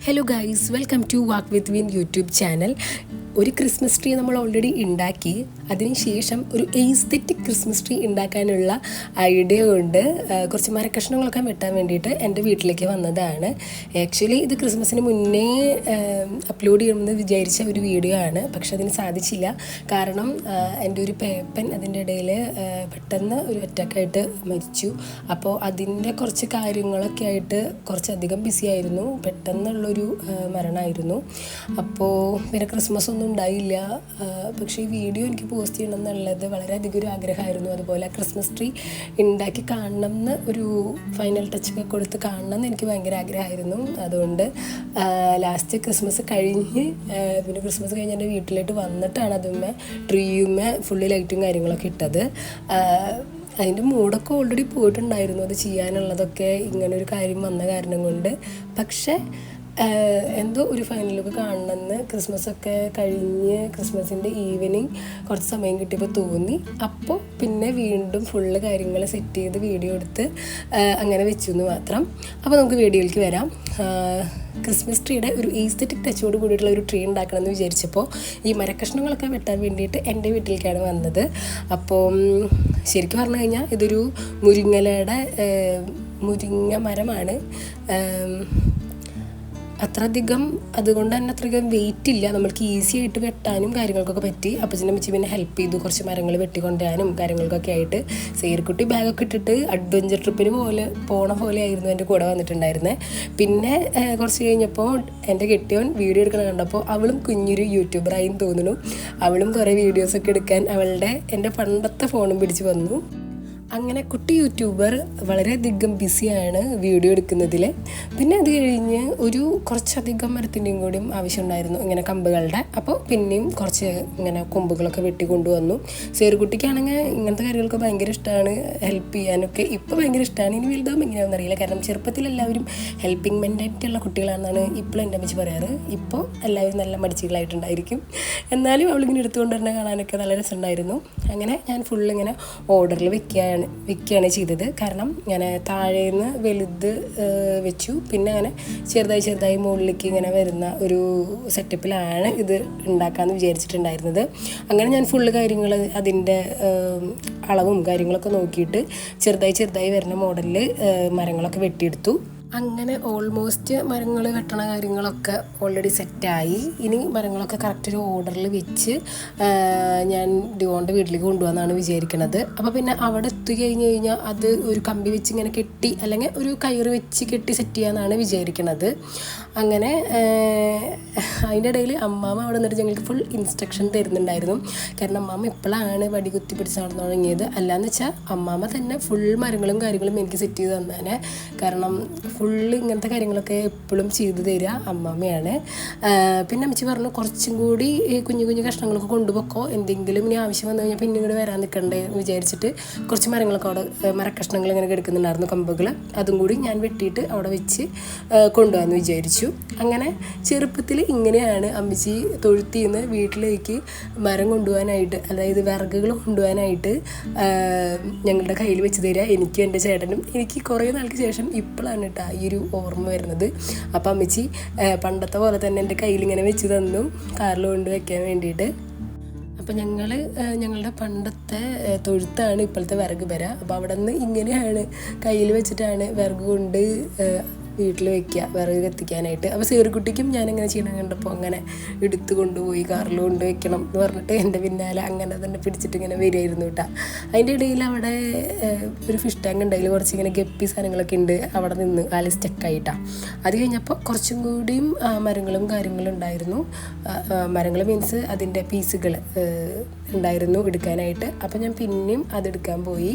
Hello guys, welcome to walk with win YouTube channel. ഒരു Christmas tree നമ്മൾ already ഉണ്ടാക്കി. അതിനുശേഷം ഒരു എസ്തെറ്റിക് ക്രിസ്മസ് ട്രീ ഉണ്ടാക്കാനുള്ള ഐഡിയ കൊണ്ട് കുറച്ച് മരക്കഷ്ണങ്ങളൊക്കെ വെട്ടാൻ വേണ്ടിയിട്ട് എൻ്റെ വീട്ടിലേക്ക് വന്നതാണ്. ആക്ച്വലി ഇത് ക്രിസ്മസിന് മുന്നേ അപ്ലോഡ് ചെയ്യണമെന്ന് വിചാരിച്ച ഒരു വീഡിയോ ആണ്. പക്ഷെ അതിന് സാധിച്ചില്ല. കാരണം എൻ്റെ ഒരു പേപ്പൻ അതിൻ്റെ ഇടയിൽ പെട്ടെന്ന് ഒരു അറ്റാക്കായിട്ട് മരിച്ചു. അപ്പോൾ അതിൻ്റെ കുറച്ച് കാര്യങ്ങളൊക്കെ ആയിട്ട് കുറച്ചധികം ബിസി ആയിരുന്നു. പെട്ടെന്നുള്ളൊരു മരണമായിരുന്നു. അപ്പോൾ പിന്നെ ക്രിസ്മസ് ഒന്നും ഉണ്ടായില്ല. പക്ഷേ ഈ വീഡിയോ എനിക്ക് പോസ്റ്റ് ചെയ്യണം എന്നുള്ളത് വളരെയധികം ഒരു ആഗ്രഹമായിരുന്നു. അതുപോലെ ക്രിസ്മസ് ട്രീ ഉണ്ടാക്കി കാണണം എന്ന് ഒരു ഫൈനൽ ടച്ചൊക്കെ കൊടുത്ത് കാണണം എന്ന് എനിക്ക് ഭയങ്കര ആഗ്രഹമായിരുന്നു. അതുകൊണ്ട് ലാസ്റ്റ് ക്രിസ്മസ് കഴിഞ്ഞ് പിന്നെ ക്രിസ്മസ് കഴിഞ്ഞ് എൻ്റെ വീട്ടിലേക്ക് വന്നിട്ടാണ് അതുമ്മേ ട്രീയുമ്മേ ഫുള്ള് ലൈറ്റും കാര്യങ്ങളൊക്കെ ഇട്ടത്. അതിൻ്റെ മൂടൊക്കെ ഓൾറെഡി പോയിട്ടുണ്ടായിരുന്നു അത് ചെയ്യാനുള്ളതൊക്കെ, ഇങ്ങനൊരു കാര്യം വന്ന കാരണം കൊണ്ട്. പക്ഷേ എന്തോ ഒരു ഫൈനലൊക്കെ കാണണമെന്ന് ക്രിസ്മസൊക്കെ കഴിഞ്ഞ് ക്രിസ്മസിൻ്റെ ഈവനിങ് കുറച്ച് സമയം കിട്ടിയപ്പോൾ തോന്നി. അപ്പോൾ പിന്നെ വീണ്ടും ഫുള്ള് കാര്യങ്ങൾ സെറ്റ് ചെയ്ത് വീഡിയോ എടുത്ത് അങ്ങനെ വെച്ചു എന്ന് മാത്രം. അപ്പോൾ നമുക്ക് വീഡിയോയിലേക്ക് വരാം. ക്രിസ്മസ് ട്രീയുടെ ഒരു ഈസ്തെറ്റിക് ടച്ചോട് കൂടിയിട്ടുള്ള ഒരു ട്രീ ഉണ്ടാക്കണമെന്ന് വിചാരിച്ചപ്പോൾ ഈ മരക്കഷ്ണങ്ങളൊക്കെ വെട്ടാൻ വേണ്ടിയിട്ട് എൻ്റെ വീട്ടിലേക്കാണ് വന്നത്. അപ്പോൾ ശരിക്കും പറഞ്ഞു കഴിഞ്ഞാൽ ഇതൊരു മുരിങ്ങ മരമാണ്. അതുകൊണ്ട് തന്നെ അത്രയധികം വെയിറ്റ് ഇല്ല. നമ്മൾക്ക് ഈസി ആയിട്ട് വെട്ടാനും കാര്യങ്ങൾക്കൊക്കെ പറ്റി. അപ്പച്ചൻ്റെ അമ്മച്ചി പിന്നെ ഹെൽപ്പ് ചെയ്തു. കുറച്ച് മരങ്ങൾ വെട്ടിക്കൊണ്ടുവരാനും കാര്യങ്ങൾക്കൊക്കെ ആയിട്ട്. സേർക്കുട്ടി ബാഗൊക്കെ ഇട്ടിട്ട് അഡ്വഞ്ചർ ട്രിപ്പിന് പോണ പോലെ ആയിരുന്നു എൻ്റെ കൂടെ വന്നിട്ടുണ്ടായിരുന്നത്. പിന്നെ കുറച്ച് കഴിഞ്ഞപ്പോൾ എൻ്റെ കെട്ടിയോൻ വീഡിയോ എടുക്കണം കണ്ടപ്പോൾ അവളും കുഞ്ഞൊരു യൂട്യൂബറായി തോന്നുന്നു. അവളും കുറേ വീഡിയോസൊക്കെ എടുക്കാൻ എൻ്റെ പണ്ടത്തെ ഫോണും പിടിച്ച് വന്നു. അങ്ങനെ കുട്ടി യൂട്യൂബർ വളരെയധികം ബിസിയാണ് വീഡിയോ എടുക്കുന്നതിൽ. പിന്നെ അത് കഴിഞ്ഞ് കുറച്ചധികം മരത്തിൻ്റെയും കൂടിയും ആവശ്യമുണ്ടായിരുന്നു, ഇങ്ങനെ കമ്പുകളുടെ. അപ്പോൾ പിന്നെയും കുറച്ച് ഇങ്ങനെ കൊമ്പുകളൊക്കെ വെട്ടി കൊണ്ടുവന്നു. സേറുകുട്ടിക്കാണെങ്കിൽ ഇങ്ങനത്തെ കാര്യങ്ങളൊക്കെ ഭയങ്കര ഇഷ്ടമാണ്, ഹെൽപ്പ് ചെയ്യാനൊക്കെ ഇപ്പോൾ ഭയങ്കര ഇഷ്ടമാണ്. ഇനി വലുതാകുമ്പോൾ എങ്ങനെയാണെന്ന് അറിയില്ല. കാരണം ചെറുപ്പത്തിൽ എല്ലാവരും ഹെൽപ്പിംഗ് മെൻറ്റാലിറ്റി ഉള്ള കുട്ടികളാണെന്നാണ് ഇപ്പോൾ എൻ്റെ അമ്മച്ചി പറയാറ്. ഇപ്പോൾ എല്ലാവരും നല്ല മടിച്ചുകളായിട്ടുണ്ടായിരിക്കും. എന്നാലും അവളിങ്ങനെ എടുത്തുകൊണ്ടുവരുന്ന കാണാനൊക്കെ നല്ല രസമുണ്ടായിരുന്നു. അങ്ങനെ ഞാൻ ഫുള്ളിങ്ങനെ ഓർഡറിൽ വെക്കുകയാണ് ചെയ്തത്. കാരണം ഞാൻ താഴേന്ന് വലുത് വെച്ചു. പിന്നെ അങ്ങനെ ചെറുതായി മുകളിലേക്ക് ഇങ്ങനെ വരുന്ന ഒരു സെറ്റപ്പിലാണ് ഇത് ഉണ്ടാക്കാമെന്ന് വിചാരിച്ചിട്ടുണ്ടായിരുന്നത്. അങ്ങനെ ഞാൻ ഫുള്ള് കാര്യങ്ങൾ അതിൻ്റെ അളവും കാര്യങ്ങളൊക്കെ നോക്കിയിട്ട് ചെറുതായി വരുന്ന മോഡലിൽ മരങ്ങളൊക്കെ വെട്ടിയെടുത്തു. അങ്ങനെ ഓൾമോസ്റ്റ് മരങ്ങൾ വെട്ടണ കാര്യങ്ങളൊക്കെ ഓൾറെഡി സെറ്റായി. ഇനി മരങ്ങളൊക്കെ കറക്റ്റ് ഒരു ഓർഡറിൽ വെച്ച് ഞാൻ ഡിവോൻ്റെ വീട്ടിലേക്ക് കൊണ്ടുപോകാമെന്നാണ് വിചാരിക്കുന്നത്. അപ്പോൾ പിന്നെ അവിടെ എത്തിക്കഴിഞ്ഞ് കഴിഞ്ഞാൽ അത് ഒരു കമ്പി വെച്ച് ഇങ്ങനെ കെട്ടി, അല്ലെങ്കിൽ ഒരു കയറ് വെച്ച് കെട്ടി സെറ്റ് ചെയ്യാമെന്നാണ് വിചാരിക്കുന്നത്. അങ്ങനെ അതിൻ്റെ ഇടയിൽ അമ്മാമ്മ അവിടെ നിന്നിട്ട് ഞങ്ങൾക്ക് ഫുൾ ഇൻസ്ട്രക്ഷൻ തരുന്നുണ്ടായിരുന്നു. കാരണം അമ്മാമ്മ ഇപ്പോഴാണ് വടി കുത്തി പിടിച്ച് നടന്നു തുടങ്ങിയത്. അല്ലാന്ന് വെച്ചാൽ അമ്മാമ്മ തന്നെ ഫുൾ മരങ്ങളും കാര്യങ്ങളും എനിക്ക് സെറ്റ് ചെയ്ത് തന്നേനെ. കാരണം ഫുള്ള് ഇങ്ങനത്തെ കാര്യങ്ങളൊക്കെ എപ്പോഴും ചെയ്തു തരിക അമ്മാമ്മയാണ്. പിന്നെ അമ്മച്ചി പറഞ്ഞു കുറച്ചും കൂടി കുഞ്ഞു കഷ്ണങ്ങളൊക്കെ കൊണ്ടുപോക്കോ, എന്തെങ്കിലും ഇനി ആവശ്യം വന്നു കഴിഞ്ഞാൽ പിന്നെ ഇങ്ങോട്ട് വരാൻ നിൽക്കണ്ടേ എന്ന് വിചാരിച്ചിട്ട് കുറച്ച് മരങ്ങളൊക്കെ അവിടെ മരക്കഷ്ണങ്ങൾ ഇങ്ങനെ കിടക്കുന്നുണ്ടായിരുന്നു, കമ്പുകൾ. അതും കൂടി ഞാൻ വെട്ടിയിട്ട് അവിടെ വെച്ച് കൊണ്ടുപോകാമെന്ന് വിചാരിച്ചു. അങ്ങനെ ചെറുപ്പത്തിൽ ഇങ്ങനെയാണ് അമ്മച്ചി തൊഴുത്തിൽ നിന്ന് വീട്ടിലേക്ക് മരം കൊണ്ടുപോകാനായിട്ട്, അതായത് വിറകുകൾ കൊണ്ടുപോകാനായിട്ട് ഞങ്ങളുടെ കയ്യിൽ വെച്ച് തരിക, എനിക്കും എൻ്റെ ചേട്ടനും. എനിക്ക് കുറേ നാൾക്ക് ശേഷം ഇപ്പോഴാണ് കേട്ടോ ഈ ഒരു ഓർമ്മ വരുന്നത്. അപ്പം അമ്മച്ചി പണ്ടത്തെ പോലെ തന്നെ എൻ്റെ കയ്യിൽ ഇങ്ങനെ വെച്ച് തന്നു, കാറിൽ കൊണ്ട് വെക്കാൻ വേണ്ടിയിട്ട്. അപ്പം ഞങ്ങളുടെ പണ്ടത്തെ തൊഴുത്താണ് ഇപ്പോഴത്തെ വിറക് പെര. അപ്പോൾ അവിടെ നിന്ന് ഇങ്ങനെയാണ് കയ്യിൽ വെച്ചിട്ടാണ് വിറക് കൊണ്ട് വീട്ടിൽ വെക്കുക, വിറക് കത്തിക്കാനായിട്ട്. അപ്പോൾ സേറുകുട്ടിക്കും ഞാനിങ്ങനെ ചെയ്യണം കണ്ടപ്പോൾ അങ്ങനെ എടുത്ത് കൊണ്ടുപോയി കാറിൽ കൊണ്ട് വെക്കണം എന്ന് പറഞ്ഞിട്ട് എൻ്റെ പിന്നാലെ അങ്ങനെ തന്നെ പിടിച്ചിട്ട് ഇങ്ങനെ വരികയായിരുന്നു കേട്ടോ. അതിൻ്റെ ഇടയിൽ അവിടെ ഒരു ഫിഷ് ടാങ്ക് ഉണ്ട്, അതിൽ കുറച്ചിങ്ങനെ ഗപ്പി സാധനങ്ങളൊക്കെ ഉണ്ട്. അവിടെ നിന്ന് കാല് സ്റ്റക്കായിട്ടാണ്. അത് കഴിഞ്ഞപ്പോൾ കുറച്ചും കൂടിയും മരങ്ങളും കാര്യങ്ങളും ഉണ്ടായിരുന്നു. മരങ്ങൾ മീൻസ് അതിൻ്റെ പീസുകൾ ഉണ്ടായിരുന്നു എടുക്കാനായിട്ട്. അപ്പോൾ ഞാൻ പിന്നെയും അതെടുക്കാൻ പോയി.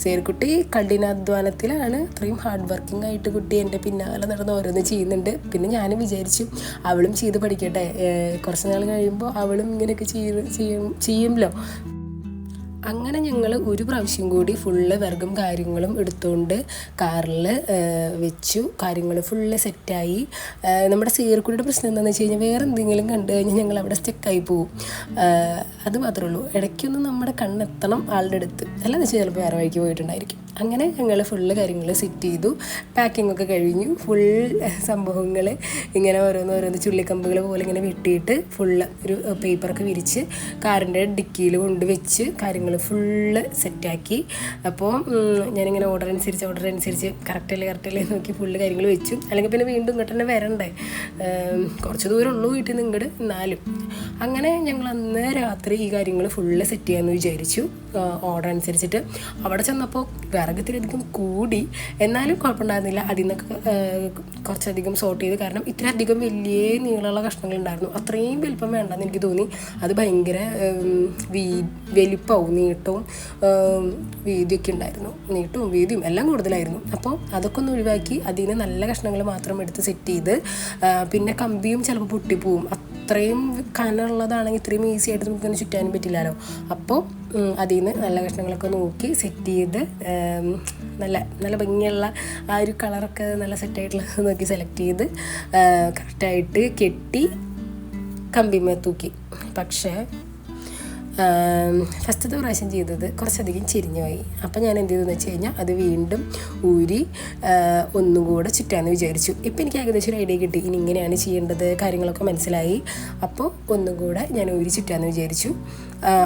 സേർക്കുട്ടി കഠിനാധ്വാനത്തിലാണ്, അത്രയും ഹാർഡ് വർക്കിംഗ് ആയിട്ട് കുട്ടി എൻ്റെ പിന്നാലെ നടന്ന് ഓരോന്ന് ചെയ്യുന്നുണ്ട്. പിന്നെ ഞാനും വിചാരിച്ചു അവളും ചെയ്ത് പഠിക്കട്ടെ, കുറച്ച് നാൾ കഴിയുമ്പോൾ അവളും ഇങ്ങനെയൊക്കെ ചെയ്യുമല്ലോ. അങ്ങനെ ഞങ്ങൾ ഒരു പ്രാവശ്യം കൂടി ഫുള്ള് വിറകും കാര്യങ്ങളും എടുത്തുകൊണ്ട് കാറിൽ വെച്ചു. കാര്യങ്ങൾ ഫുള്ള് സെറ്റായി. നമ്മുടെ സേർക്കുട്ടിയുടെ പ്രശ്നം എന്താണെന്ന് വെച്ച് കഴിഞ്ഞാൽ വേറെ എന്തെങ്കിലും കണ്ടു കഴിഞ്ഞാൽ ഞങ്ങൾ അവിടെ സ്റ്റക്കായി പോവും. അത് മാത്രമേ ഉള്ളൂ. ഇടയ്ക്കൊന്നും നമ്മുടെ കണ്ണെത്തണം ആളുടെ അടുത്ത്, അല്ലാന്ന് വെച്ചാൽ ചിലപ്പോൾ വേറെ വഴിക്ക് പോയിട്ടുണ്ടായിരിക്കും. അങ്ങനെ ഞങ്ങൾ ഫുള്ള് കാര്യങ്ങൾ സെറ്റ് ചെയ്തു. പാക്കിംഗ് ഒക്കെ കഴിഞ്ഞു. ഫുൾ സംഭവങ്ങൾ ഇങ്ങനെ ഓരോന്ന് ചുള്ളിക്കമ്പുകൾ പോലെ ഇങ്ങനെ വെട്ടിയിട്ട് ഫുള്ള് ഒരു പേപ്പറൊക്കെ വിരിച്ച് കാറിൻ്റെ ഡിക്കിയിൽ കൊണ്ട് വെച്ച് കാര്യങ്ങൾ ഫുള്ള് സെറ്റാക്കി. അപ്പോൾ ഞാനിങ്ങനെ ഓർഡർ അനുസരിച്ച് കറക്റ്റല്ലേ നോക്കി ഫുള്ള് കാര്യങ്ങൾ വെച്ചു. അല്ലെങ്കിൽ പിന്നെ വീണ്ടും ഇങ്ങോട്ട് തന്നെ വരണ്ടേ, കുറച്ച് ദൂരം ഉള്ളൂ വീട്ടിൽ നിന്ന് ഇങ്ങോട്ട്. എന്നാലും അങ്ങനെ ഞങ്ങൾ അന്ന് രാത്രി ഈ കാര്യങ്ങൾ ഫുള്ള് സെറ്റ് ചെയ്യാമെന്ന് വിചാരിച്ചു. ഓർഡർ അനുസരിച്ചിട്ട് അവിടെ ചെന്നപ്പോൾ വിറകത്തിലധികം കൂടി, എന്നാലും കുഴപ്പമുണ്ടായിരുന്നില്ല. അതിൽ നിന്നൊക്കെ കുറച്ചധികം സോർട്ട് ചെയ്ത്, കാരണം ഇത്ര അധികം വലിയ നീളമുള്ള കഷ്ണങ്ങളുണ്ടായിരുന്നു. അത്രയും വലിപ്പം വേണ്ടെന്ന് എനിക്ക് തോന്നി. അത് ഭയങ്കര വലിപ്പവും നീട്ടവും വീതിയൊക്കെ ഉണ്ടായിരുന്നു. നീട്ടവും വീതിയും എല്ലാം കൂടുതലായിരുന്നു. അപ്പോൾ അതൊക്കെ ഒന്ന് ഒഴിവാക്കി അതിൽ നിന്ന് നല്ല കഷ്ണങ്ങൾ മാത്രം എടുത്ത് സെറ്റ് ചെയ്ത്, പിന്നെ കമ്പിയും ചിലപ്പോൾ പൊട്ടിപ്പോവും. അത്രയും കനമുള്ളതാണെങ്കിൽ ഇത്രയും ഈസി ആയിട്ട് നമുക്കൊന്ന് ചുറ്റാനും പറ്റില്ലല്ലോ. അപ്പോൾ അതിൽ നിന്ന് നല്ല കഷ്ണങ്ങളൊക്കെ നോക്കി സെറ്റ് ചെയ്ത് നല്ല ഭംഗിയുള്ള ആ ഒരു കളറൊക്കെ നല്ല സെറ്റായിട്ടുള്ളത് നോക്കി സെലക്ട് ചെയ്ത് കറക്റ്റായിട്ട് കെട്ടി കമ്പിമേ തൂക്കി. പക്ഷേ ഫസ്റ്റത്തെ പ്രാവശ്യം ചെയ്തത് കുറച്ചധികം ചെരിഞ്ഞു പോയി. അപ്പം ഞാൻ എന്ത് ചെയ്തെന്ന് വെച്ച് കഴിഞ്ഞാൽ അത് വീണ്ടും ഊരി ഒന്നും കൂടെ ചുറ്റാമെന്ന് വിചാരിച്ചു. ഇപ്പം എനിക്ക് ഏകദേശം ഒരു ഐഡിയ കിട്ടി, ഇനി ഇങ്ങനെയാണ് ചെയ്യേണ്ടത്, കാര്യങ്ങളൊക്കെ മനസ്സിലായി. അപ്പോൾ ഒന്നും കൂടെ ഞാൻ ഊരി ചുറ്റാമെന്ന് വിചാരിച്ചു.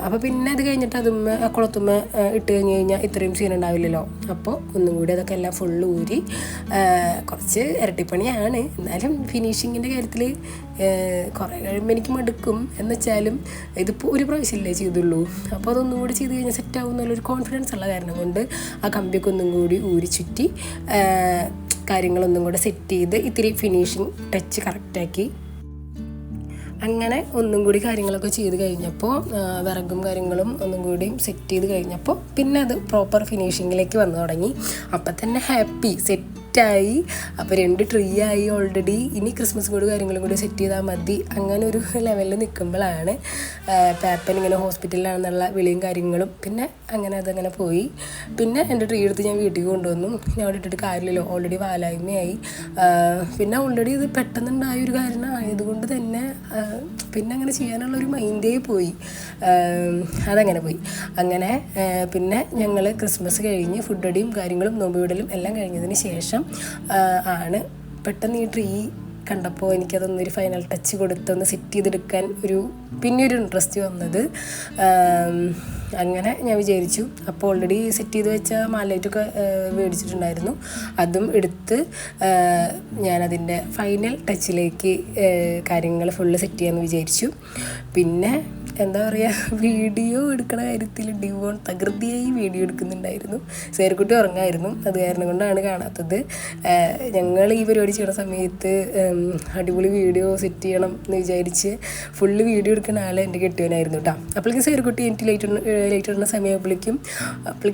അപ്പോൾ പിന്നെ അത് കഴിഞ്ഞിട്ട് അതുമ്മ കുളത്തുമ്മ ഇട്ട് കഴിഞ്ഞാൽ ഇത്രയും സീൻ ഉണ്ടാവില്ലല്ലോ. അപ്പോൾ ഒന്നും കൂടി അതൊക്കെ എല്ലാം ഫുള്ള് ഊരി, കുറച്ച് ഇരട്ടിപ്പണിയാണ്. എന്നാലും ഫിനിഷിങ്ങിൻ്റെ കാര്യത്തിൽ കുറേ കഴിയുമ്പോൾ എനിക്ക് മടുക്കും. എന്നുവെച്ചാലും ഇതിപ്പോൾ ഒരു പ്രാവശ്യമല്ലേ ചെയ്തുള്ളൂ. അപ്പോൾ അതൊന്നും കൂടി ചെയ്ത് കഴിഞ്ഞാൽ സെറ്റാവും എന്നുള്ളൊരു കോൺഫിഡൻസ് ഉള്ള കാരണം കൊണ്ട് ആ കമ്പിയൊക്കെ ഒന്നും കൂടി ഊരി ചുറ്റി കാര്യങ്ങളൊന്നും കൂടെ സെറ്റ് ചെയ്ത് ഇത്തിരി ഫിനിഷിങ് ടച്ച് കറക്റ്റാക്കി. അങ്ങനെ ഒന്നും കൂടി കാര്യങ്ങളൊക്കെ ചെയ്ത് കഴിഞ്ഞപ്പോൾ വിറകും കാര്യങ്ങളും ഒന്നും കൂടി സെറ്റ് ചെയ്ത് കഴിഞ്ഞപ്പോൾ പിന്നെ അത് പ്രോപ്പർ ഫിനിഷിങ്ങിലേക്ക് വന്നു തുടങ്ങി. അപ്പം തന്നെ ഹാപ്പി സെറ്റായി. അപ്പോൾ 2 ട്രീ ആയി ഓൾറെഡി. ഇനി ക്രിസ്മസ് കൂടി കാര്യങ്ങളും കൂടി സെറ്റ് ചെയ്താൽ മതി. അങ്ങനെ ഒരു ലെവലിൽ നിൽക്കുമ്പോഴാണ് പാപ്പൻ ഇങ്ങനെ ഹോസ്പിറ്റലിലാണെന്നുള്ള വിളിയും കാര്യങ്ങളും. പിന്നെ അതങ്ങനെ പോയി. പിന്നെ എൻ്റെ ട്രീ എടുത്ത് ഞാൻ വീട്ടിൽ കൊണ്ടുവന്നു. ഞാൻ അവിടെ ഇട്ടിട്ട് കാര്യമില്ലല്ലോ, ഓൾറെഡി വാലായ്മയായി. പിന്നെ ഓൾറെഡി ഇത് പെട്ടെന്നുണ്ടായ ഒരു കാരണം ആയതുകൊണ്ട് തന്നെ പിന്നെ അങ്ങനെ ചെയ്യാനുള്ളൊരു മൈൻഡേ പോയി. അതങ്ങനെ പോയി. അങ്ങനെ പിന്നെ ഞങ്ങൾ ക്രിസ്മസ് കഴിഞ്ഞ് ഫുഡ് അടിയും കാര്യങ്ങളും നോമ്പ് വിടലും എല്ലാം കഴിഞ്ഞതിന് ശേഷം ആണ് പെട്ടെന്ന് ഈ ട്രീ കണ്ടപ്പോൾ എനിക്കതൊന്നൊരു ഫൈനൽ ടച്ച് കൊടുത്തൊന്ന് സെറ്റ് ചെയ്തെടുക്കാൻ പിന്നെയൊരു ഇൻട്രസ്റ്റ് വന്നത്. അങ്ങനെ ഞാൻ വിചാരിച്ചു. അപ്പോൾ ഓൾറെഡി സെറ്റ് ചെയ്ത് വെച്ച മാലൈറ്റൊക്കെ മേടിച്ചിട്ടുണ്ടായിരുന്നു. അതും എടുത്ത് ഞാനതിൻ്റെ ഫൈനൽ ടച്ചിലേക്ക് കാര്യങ്ങൾ ഫുള്ള് സെറ്റ് ചെയ്യാമെന്ന് വിചാരിച്ചു. പിന്നെ എന്താ പറയുക, വീഡിയോ എടുക്കണ കാര്യത്തിൽ ഡിവോൺ തകൃതിയായി വീഡിയോ എടുക്കുന്നുണ്ടായിരുന്നു. സേർക്കുട്ടി ഉറങ്ങായിരുന്നു, അത് കാരണം കൊണ്ടാണ് കാണാത്തത്. ഞങ്ങൾ ഈ പരിപാടി ചെയ്യുന്ന സമയത്ത് അടിപൊളി വീഡിയോ സെറ്റ് ചെയ്യണം എന്ന് വിചാരിച്ച് ഫുള്ള് വീഡിയോ എടുക്കുന്ന ആൾ എൻ്റെ കെട്ടിയവനായിരുന്നു കേട്ടോ. അപ്പോഴേക്കും സേർക്കുട്ടി എനിക്ക് ലൈറ്റ് ഇടുന്ന സമയമാകുമ്പോഴേക്കും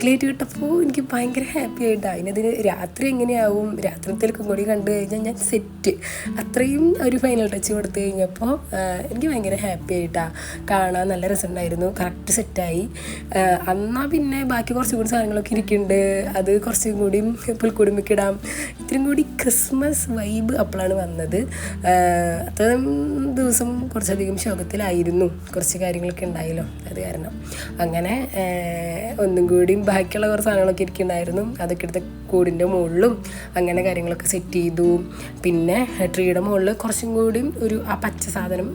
ലൈറ്റ് കിട്ടപ്പോൾ എനിക്ക് ഭയങ്കര ഹാപ്പി ആയിട്ടാണ്. അതിനതിന് രാത്രി എങ്ങനെയാവും, രാത്രിത്തേക്കും കൂടി കണ്ടു കഴിഞ്ഞാൽ ഞാൻ സെറ്റ്. അത്രയും ഒരു ഫൈനൽ ടച്ച് കൊടുത്തു കഴിഞ്ഞപ്പോൾ എനിക്ക് ഭയങ്കര ഹാപ്പി ആയിട്ടാണ്. കാണാൻ നല്ല രസമുണ്ടായിരുന്നു. കറക്റ്റ് സെറ്റായി. എന്നാൽ പിന്നെ ബാക്കി കുറച്ചും കൂടി സാധനങ്ങളൊക്കെ ഇരിക്കുന്നുണ്ട്. അത് കുറച്ചും കൂടി പുൽക്കൂടുമ്പിക്കിടാം. ഇത്രയും കൂടി ക്രിസ്മസ് വൈബ് അപ്പോഴാണ് വന്നത്. അത്രയും ദിവസം കുറച്ചധികം ശോകത്തിലായിരുന്നു. കുറച്ച് കാര്യങ്ങളൊക്കെ ഉണ്ടായല്ലോ, അത് കാരണം. അങ്ങനെ ഒന്നും കൂടിയും ബാക്കിയുള്ള കുറച്ച് സാധനങ്ങളൊക്കെ ഇരിക്കുന്നുണ്ടായിരുന്നു. അതൊക്കെ എടുത്ത് കൂടിൻ്റെ മുകളിലും അങ്ങനെ കാര്യങ്ങളൊക്കെ സെറ്റ് ചെയ്തു. പിന്നെ ട്രീയുടെ മുകളിൽ കുറച്ചും കൂടിയും ആ പച്ച സാധനം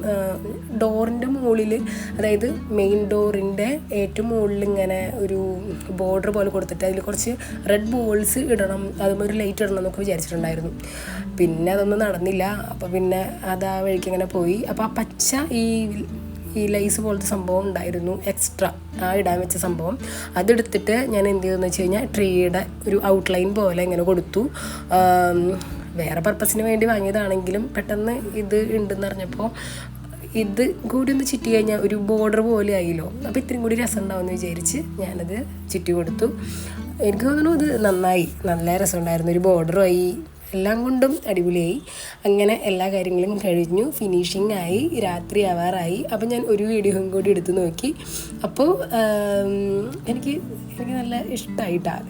ഡോറിൻ്റെ മുകളിൽ, അതായത് മെയിൻ ഡോറിൻ്റെ ഏറ്റവും മുകളിൽ ഇങ്ങനെ ഒരു ബോർഡർ പോലെ കൊടുത്തിട്ട് അതിൽ കുറച്ച് റെഡ് ബോൾസ് ഇടണം, അതും ഒരു ലൈറ്റ് ഇടണം എന്നൊക്കെ വിചാരിച്ചിട്ടുണ്ടായിരുന്നു. പിന്നെ അതൊന്നും നടന്നില്ല. അപ്പോൾ പിന്നെ അത് ആ വഴിക്ക് ഇങ്ങനെ പോയി. അപ്പോൾ ആ പച്ച ഈ ലൈസ് പോലത്തെ സംഭവം ഉണ്ടായിരുന്നു എക്സ്ട്രാ, ആ ഇടാൻ വെച്ച സംഭവം. അതെടുത്തിട്ട് ഞാൻ എന്ത് ചെയ്തെന്ന് വെച്ച് കഴിഞ്ഞാൽ ട്രീയുടെ ഒരു ഔട്ട്ലൈൻ പോലെ ഇങ്ങനെ കൊടുത്തു. വേറെ പർപ്പസിന് വേണ്ടി വാങ്ങിയതാണെങ്കിലും പെട്ടെന്ന് ഇത് ഉണ്ടെന്ന് അറിഞ്ഞപ്പോൾ ഇത് കൂടി ഒന്ന് ചുറ്റി കഴിഞ്ഞാൽ ഒരു ബോർഡർ പോലെ ആയില്ലോ. അപ്പോൾ ഇത്രയും കൂടി രസം ഉണ്ടാവുമെന്ന് വിചാരിച്ച് ഞാനത് ചുറ്റി കൊടുത്തു. എനിക്ക് തോന്നുന്നു അത് നന്നായി, നല്ല രസമുണ്ടായിരുന്നു. ഒരു ബോർഡറുമായി, എല്ലാം കൊണ്ടും അടിപൊളിയായി. അങ്ങനെ എല്ലാ കാര്യങ്ങളും കഴിഞ്ഞു, ഫിനിഷിംഗ് ആയി, രാത്രി ആവാറായി. അപ്പോൾ ഞാൻ ഒരു വീഡിയോയും കൂടി എടുത്ത് നോക്കി. അപ്പോൾ എനിക്ക് നല്ല ഇഷ്ടമായിട്ടാണ്.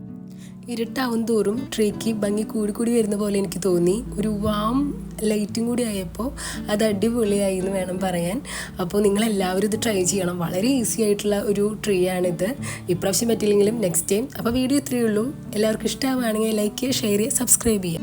ഇരുട്ടാവും തോറും ട്രീക്ക് ഭംഗി കൂടി വരുന്ന പോലെ എനിക്ക് തോന്നി. ഒരു വാം ലൈറ്റും കൂടി ആയപ്പോൾ അത് അടിപൊളിയായി എന്ന് വേണം പറയാൻ. അപ്പോൾ നിങ്ങളെല്ലാവരും ഇത് ട്രൈ ചെയ്യണം. വളരെ ഈസി ആയിട്ടുള്ള ഒരു ട്രീ ആണിത്. ഇപ്രാവശ്യം പറ്റില്ലെങ്കിലും നെക്സ്റ്റ് ടൈം. അപ്പോൾ വീഡിയോ ഇത്രയേ ഉള്ളൂ. എല്ലാവർക്കും ഇഷ്ടമാവുകയാണെങ്കിൽ ലൈക്ക് ചെയ്യുക, ഷെയർ ചെയ്യുക, സബ്സ്ക്രൈബ് ചെയ്യുക.